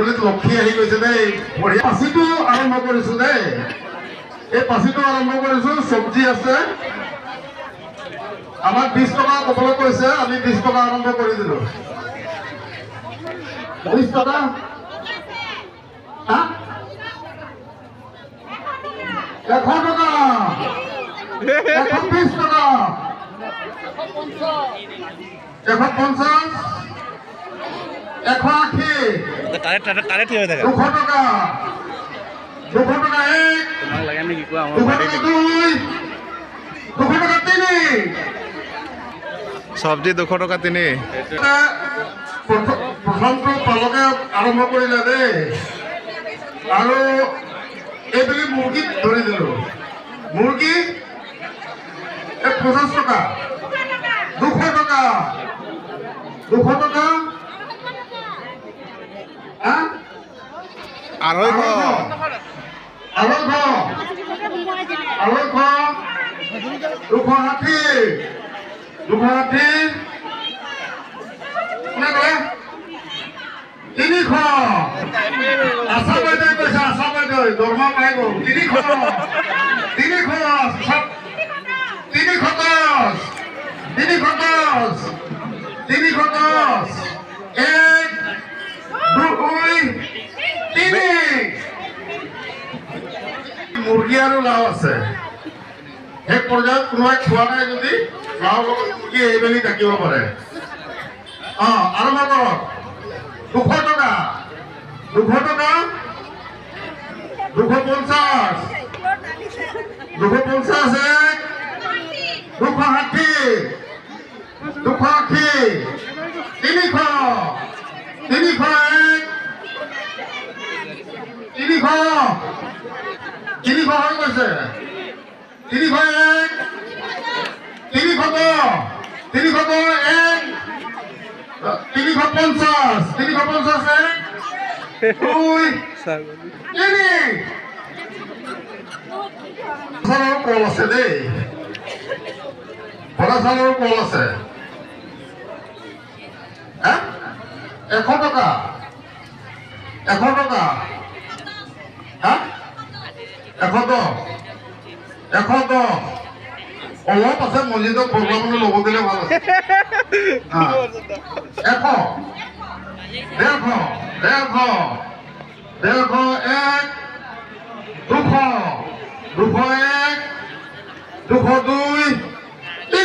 ছাগলীত লক্ষী আহি গৈছে দেই বঢ়িয়া পাচিটো আৰম্ভ কৰিছো দেই এই পাচিটো আৰম্ভ কৰিছো চব্জি আছে আমাক 20 টকা কবলৈ কৈছে আমি 20 টকা আৰম্ভ কৰি দিলো 20 টকা হা 100 টকা 120 টকা 150 180 তাৰে থিয় হৈ থাকে 200 টকা 200 টকা 1 তোমাক লাগে নেকি কোৱা 200 টকা 2 200 টকা 3 চব্জি 200 টকা 3 প্ৰথমটো পালকে আৰম্ভ কৰিলে দেই আৰু এইবুলি মুৰ্গী ধৰি দিলো মুৰ্গী 50 টকা 200 টকা 200 টকা আঢ়ৈশ 260 300 আশা বাইদেউ কৈছে আশা বাইদেউ দৰমহা পাই গ'ল 310 1 2 3 মুৰ্গী আৰু লাও আছে এক পৰ্যায়ত কোনোবাই খোৱা নাই যদি লাও মুৰ্গী এইবেলি ডাকিব পাৰে আৰম্ভ কৰক 200 টকা 200 টকা 250 250 260 280 300 হৈ গৈছে 301 350 কল আছে দেই বৰা চাউলৰ কল আছে 100 টকা 100 টকা 110 অলপ আছে মছজিদত প্ৰগ্ৰামলৈ ল'ব দিলে ভাল আছে 200 201 202 3